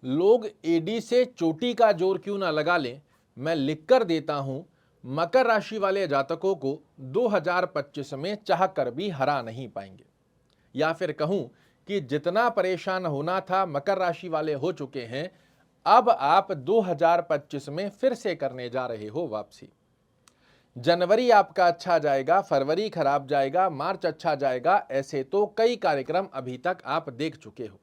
लोग एडी से चोटी का जोर क्यों ना लगा लें, मैं लिख कर देता हूं, मकर राशि वाले जातकों को 2025 में चाह कर भी हरा नहीं पाएंगे। या फिर कहूं कि जितना परेशान होना था मकर राशि वाले हो चुके हैं। अब आप 2025 में फिर से करने जा रहे हो वापसी। जनवरी आपका अच्छा जाएगा, फरवरी खराब जाएगा, मार्च अच्छा जाएगा, ऐसे तो कई कार्यक्रम अभी तक आप देख चुके हो।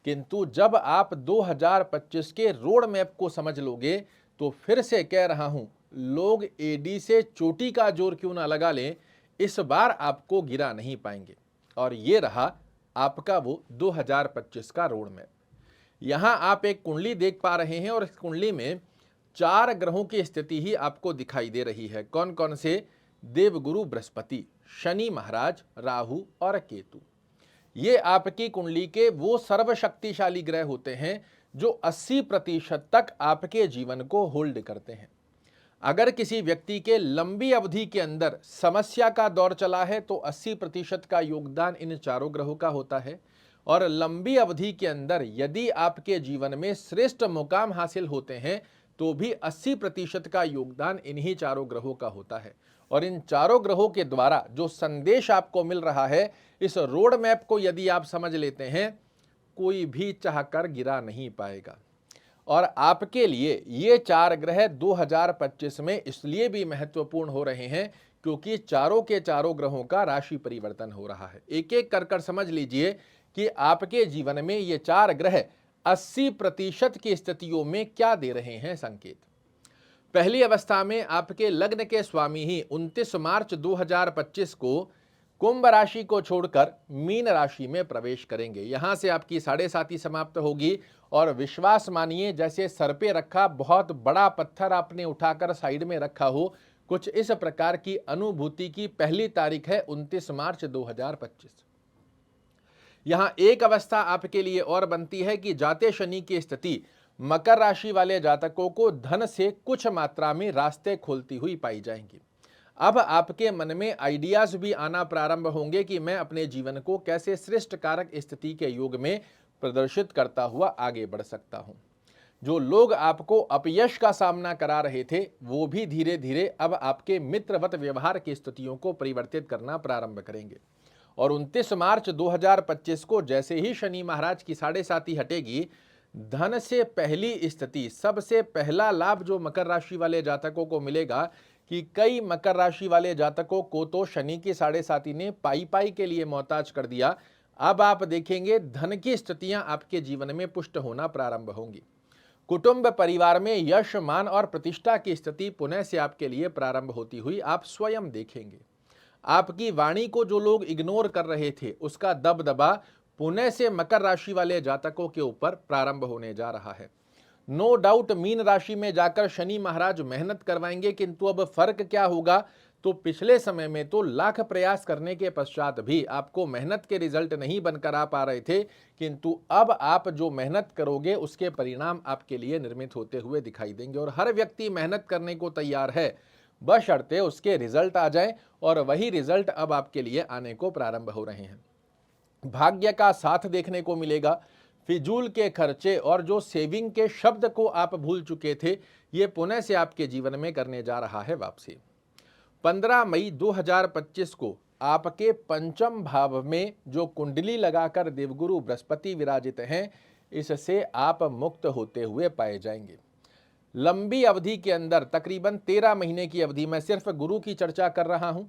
किंतु जब आप 2025 के रोड मैप को समझ लोगे तो फिर से कह रहा हूं, लोग एडी से चोटी का जोर क्यों ना लगा लें, इस बार आपको गिरा नहीं पाएंगे। और ये रहा आपका वो 2025 का रोड मैप। यहां आप एक कुंडली देख पा रहे हैं और इस कुंडली में 4 ग्रहों की स्थिति ही आपको दिखाई दे रही है। कौन कौन से? देवगुरु बृहस्पति, शनि महाराज, राहु और केतु। ये आपकी कुंडली के वो सर्वशक्तिशाली ग्रह होते हैं जो 80% तक आपके जीवन को होल्ड करते हैं। अगर किसी व्यक्ति के लंबी अवधि के अंदर समस्या का दौर चला है तो 80% का योगदान इन चारों ग्रहों का होता है। और लंबी अवधि के अंदर यदि आपके जीवन में श्रेष्ठ मुकाम हासिल होते हैं तो भी 80% का योगदान इन्हीं चारों ग्रहों का होता है। और इन चारों ग्रहों के द्वारा जो संदेश आपको मिल रहा है, इस रोड मैप को यदि आप समझ लेते हैं, कोई भी चाहकर गिरा नहीं पाएगा। और आपके लिए ये 4 ग्रह 2025 में इसलिए भी महत्वपूर्ण हो रहे हैं क्योंकि चारों के चारों ग्रहों का राशि परिवर्तन हो रहा है। एक एक कर समझ लीजिए कि आपके जीवन में ये 4 ग्रह 80% की स्थितियों में क्या दे रहे हैं संकेत। पहली अवस्था में आपके लग्न के स्वामी ही 29 मार्च 2025 को कुंभ राशि को छोड़कर मीन राशि में प्रवेश करेंगे। यहां से आपकी साढ़े साती समाप्त होगी और विश्वास मानिए जैसे सर पे रखा बहुत बड़ा पत्थर आपने उठाकर साइड में रखा हो, कुछ इस प्रकार की अनुभूति की पहली तारीख है 29 मार्च 2025। यहां एक अवस्था आपके लिए और बनती है कि जाते शनि की स्थिति मकर राशि वाले जातकों को धन से कुछ मात्रा में रास्ते खोलती हुई पाई जाएंगी। अब आपके मन में आइडियाज भी आना प्रारंभ होंगे कि मैं अपने जीवन को कैसे श्रेष्ठ कारक स्थिति के योग में प्रदर्शित करता हुआ आगे बढ़ सकता हूं। जो लोग आपको अपयश का सामना करा रहे थे वो भी धीरे धीरे अब आपके मित्रवत व्यवहार की स्थितियों को परिवर्तित करना प्रारंभ करेंगे। और 29 मार्च 2025 को जैसे ही शनि महाराज की साढ़े साती हटेगी, धन से पहली स्थिति, सबसे पहला लाभ जो मकर राशि वाले जातकों को मिलेगा कि कई मकर राशि वाले जातकों को तो शनि की साढ़े साती ने पाई पाई के लिए मोहताज कर दिया। अब आप देखेंगे धन की स्थितियां आपके जीवन में पुष्ट होना प्रारंभ होंगी। कुटुंब परिवार में यश, मान और प्रतिष्ठा की स्थिति पुनः से आपके लिए प्रारंभ होती हुई आप स्वयं देखेंगे। आपकी वाणी को जो लोग इग्नोर कर रहे थे उसका दबदबा पुनः से मकर राशि वाले जातकों के ऊपर प्रारंभ होने जा रहा है। नो डाउट मीन राशि में जाकर शनि महाराज मेहनत करवाएंगे, किंतु अब फर्क क्या होगा, तो पिछले समय में तो लाख प्रयास करने के पश्चात भी आपको मेहनत के रिजल्ट नहीं बनकर आ पा रहे थे, किंतु अब आप जो मेहनत करोगे उसके परिणाम आपके लिए निर्मित होते हुए दिखाई देंगे। और हर व्यक्ति मेहनत करने को तैयार है, बशर्ते उसके रिजल्ट आ जाए, और वही रिजल्ट अब आपके लिए आने को प्रारंभ हो रहे हैं। भाग्य का साथ देखने को मिलेगा। फिजूल के खर्चे और जो सेविंग के शब्द को आप भूल चुके थे, ये पुनः से आपके जीवन में करने जा रहा है वापसी। 15 मई 2025 को आपके पंचम भाव में जो कुंडली लगाकर देवगुरु बृहस्पति विराजित हैं, इससे आप मुक्त होते हुए पाए जाएंगे। लंबी अवधि के अंदर तकरीबन 13 महीने की अवधि, मैं सिर्फ गुरु की चर्चा कर रहा हूं,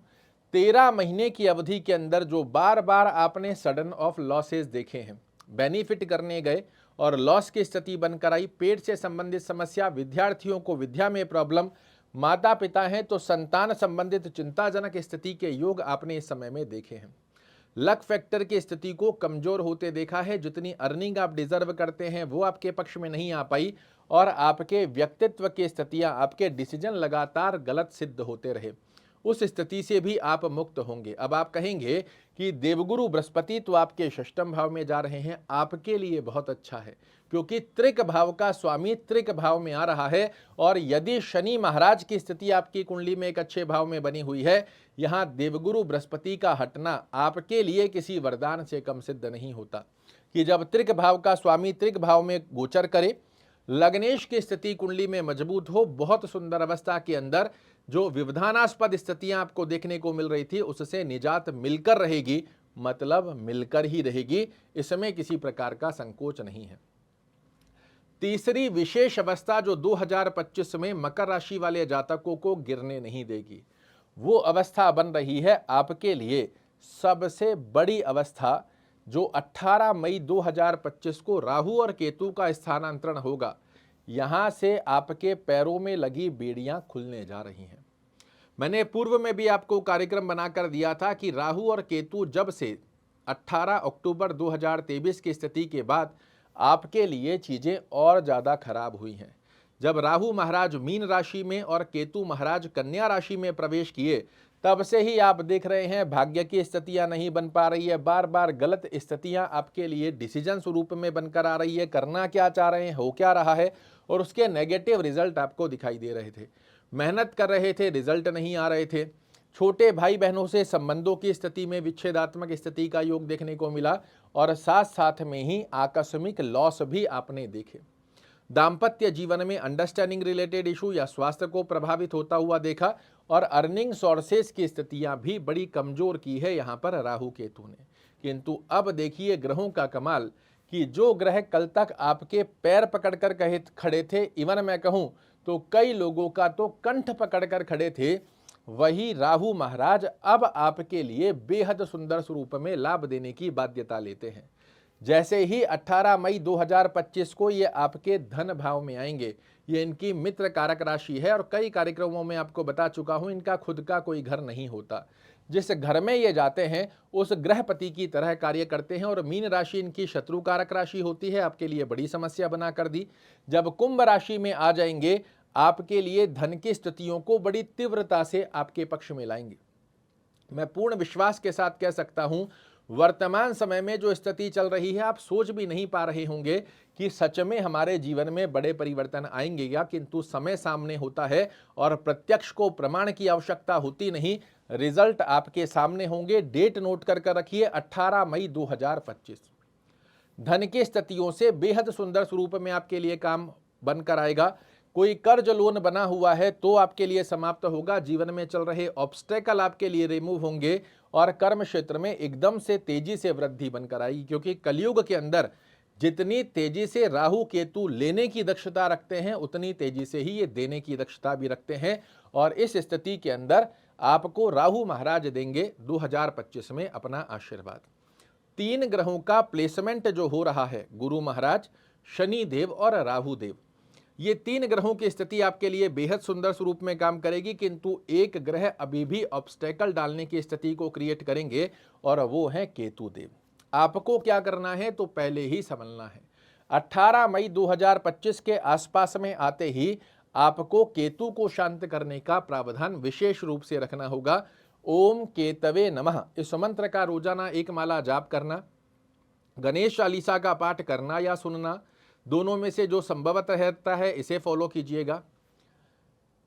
13 महीने की अवधि के अंदर जो बार बार आपने सडन ऑफ लॉसेस देखे हैं, बेनिफिट करने गए और लॉस की स्थिति बनकर आई, पेट से संबंधित समस्या, विद्यार्थियों को विद्या में प्रॉब्लम, माता पिता हैं तो संतान संबंधित चिंताजनक स्थिति के योग आपने इस समय में देखे हैं। लक फैक्टर की स्थिति को कमजोर होते देखा है। जितनी अर्निंग आप डिजर्व करते हैं वो आपके पक्ष में नहीं आ पाई और आपके व्यक्तित्व की स्थितियां, आपके डिसीजन लगातार गलत सिद्ध होते रहे। उस स्थिति से भी आप मुक्त होंगे। अब आप कहेंगे कि देवगुरु बृहस्पति तो आपके षष्ठम भाव में जा रहे हैं, आपके लिए बहुत अच्छा है क्योंकि त्रिक भाव का स्वामी त्रिक भाव में आ रहा है। और यदि शनि महाराज की स्थिति आपकी कुंडली में एक अच्छे भाव में बनी हुई है, यहाँ देवगुरु बृहस्पति का हटना आपके लिए किसी वरदान से कम सिद्ध नहीं होता। कि जब त्रिक भाव का स्वामी त्रिक भाव में गोचर करे, लग्नेश की स्थिति कुंडली में मजबूत हो, बहुत सुंदर अवस्था के अंदर जो विवधानास्पद स्थितियां आपको देखने को मिल रही थी उससे निजात मिलकर रहेगी, मतलब मिलकर ही रहेगी, इसमें किसी प्रकार का संकोच नहीं है। तीसरी विशेष अवस्था जो 2025 में मकर राशि वाले जातकों को गिरने नहीं देगी, वो अवस्था बन रही है आपके लिए सबसे बड़ी अवस्था, जो 18 मई 2025 को राहु और केतु का स्थानांतरण होगा। यहां से आपके पैरों में लगी बेड़ियां खुलने जा रही हैं। मैंने पूर्व में भी आपको कार्यक्रम बनाकर दिया था कि राहु और केतु जब से 18 अक्टूबर 2023 की स्थिति के बाद आपके लिए चीजें और ज्यादा खराब हुई हैं। जब राहु महाराज मीन राशि में और केतु महाराज कन्या राशि में प्रवेश किए, तब से ही आप देख रहे हैं भाग्य की स्थितियां नहीं बन पा रही है, बार बार गलत स्थितियां आपके लिए डिसीजन स्वरूप में बनकर आ रही है, करना क्या चाह रहे हैं, हो क्या रहा है, और उसके नेगेटिव रिजल्ट आपको दिखाई दे रहे थे। मेहनत कर रहे थे, रिजल्ट नहीं आ रहे थे। छोटे भाई बहनों से संबंधों की स्थिति में विच्छेदात्मक स्थिति का योग देखने को मिला, और साथ साथ में ही आकस्मिक लॉस भी आपने देखे। दाम्पत्य जीवन में अंडरस्टैंडिंग रिलेटेड इशू या स्वास्थ्य को प्रभावित होता हुआ देखा, और अर्निंग सोर्सेस की स्थितियां भी बड़ी कमजोर की है यहां पर राहु केतु ने। किंतु अब देखिए ग्रहों का कमाल, कि जो ग्रह कल तक आपके पैर पकड़कर खड़े थे, इवन मैं कहूं तो कई लोगों का तो कंठ पकड़कर खड़े थे, वही राहु महाराज अब आपके लिए बेहद सुंदर स्वरूप में लाभ देने की बाध्यता लेते हैं। जैसे ही 18 मई 2025 को ये आपके धन भाव में आएंगे, ये इनकी मित्र कारक राशि है, और कई कार्यक्रमों में आपको बता चुका हूं इनका खुद का कोई घर नहीं होता। जिस घर में ये जाते हैं उस ग्रहपति की तरह कार्य करते हैं, और मीन राशि इनकी शत्रु कारक राशि होती है, आपके लिए बड़ी समस्या बना कर दी। जब कुंभ राशि में आ जाएंगे, आपके लिए धन की स्थितियों को बड़ी तीव्रता से आपके पक्ष में लाएंगे। मैं पूर्ण विश्वास के साथ कह सकता हूं, वर्तमान समय में जो स्थिति चल रही है, आप सोच भी नहीं पा रहे होंगे कि सच में हमारे जीवन में बड़े परिवर्तन आएंगे या, किंतु समय सामने होता है और प्रत्यक्ष को प्रमाण की आवश्यकता होती नहीं, रिजल्ट आपके सामने होंगे। डेट नोट कर रखिए, 18 मई 2025। धन की स्थितियों से बेहद सुंदर स्वरूप में आपके लिए काम बनकर आएगा। कोई कर्ज लोन बना हुआ है तो आपके लिए समाप्त होगा। जीवन में चल रहे ऑब्स्टेकल आपके लिए रिमूव होंगे, और कर्म क्षेत्र में एकदम से तेजी से वृद्धि बनकर आएगी, क्योंकि कलयुग के अंदर जितनी तेजी से राहु केतु लेने की दक्षता रखते हैं, उतनी तेजी से ही ये देने की दक्षता भी रखते हैं। और इस स्थिति के अंदर आपको राहु महाराज देंगे 2025 में अपना आशीर्वाद। 3 ग्रहों का प्लेसमेंट जो हो रहा है, गुरु महाराज, शनि देव और राहु देव, ये 3 ग्रहों की स्थिति आपके लिए बेहद सुंदर स्वरूप में काम करेगी, किंतु एक ग्रह अभी भी ऑब्स्टेकल डालने की स्थिति को क्रिएट करेंगे, और वो है केतु देव। आपको क्या करना है, तो पहले ही समझना है। 18 मई 2025 के आसपास में आते ही आपको केतु को शांत करने का प्रावधान विशेष रूप से रखना होगा। ओम केतवे नमः इस मंत्र का रोजाना 1 माला जाप करना, गणेश चालीसा का पाठ करना या सुनना, दोनों में से जो संभवतः रहता है इसे फॉलो कीजिएगा।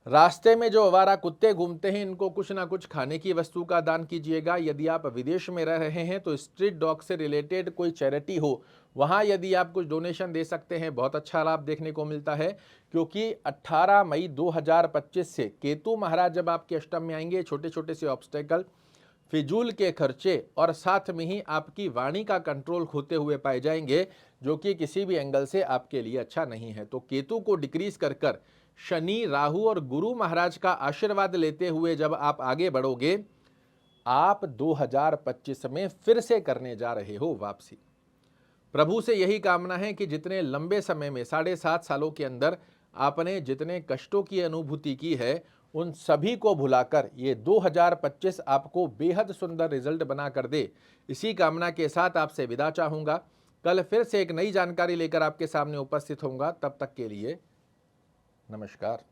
रास्ते में जो आवारा कुत्ते घूमते हैं, इनको कुछ ना कुछ खाने की वस्तु का दान कीजिएगा। यदि आप विदेश में रह रहे हैं तो स्ट्रीट डॉग से रिलेटेड कोई चैरिटी हो, वहां यदि आप कुछ डोनेशन दे सकते हैं, बहुत अच्छा लाभ देखने को मिलता है। क्योंकि 18 मई 2025 से केतु महाराज जब आपके अष्टम में आएंगे, छोटे छोटे से ऑब्स्टेकल, फिजूल के खर्चे और साथ में ही आपकी वाणी का कंट्रोल खोते हुए पाए जाएंगे, जो कि किसी भी एंगल से आपके लिए अच्छा नहीं है। तो केतु को डिक्रीज कर शनि, राहु और गुरु महाराज का आशीर्वाद लेते हुए जब आप आगे बढ़ोगे, आप 2025 में फिर से करने जा रहे हो वापसी। प्रभु से यही कामना है कि जितने लंबे समय में 7.5 सालों के अंदर आपने जितने कष्टों की अनुभूति की है, उन सभी को भुलाकर ये 2025 आपको बेहद सुंदर रिजल्ट बना कर दे। इसी कामना के साथ आपसे विदा चाहूँगा। कल फिर से एक नई जानकारी लेकर आपके सामने उपस्थित होऊंगा। तब तक के लिए नमस्कार।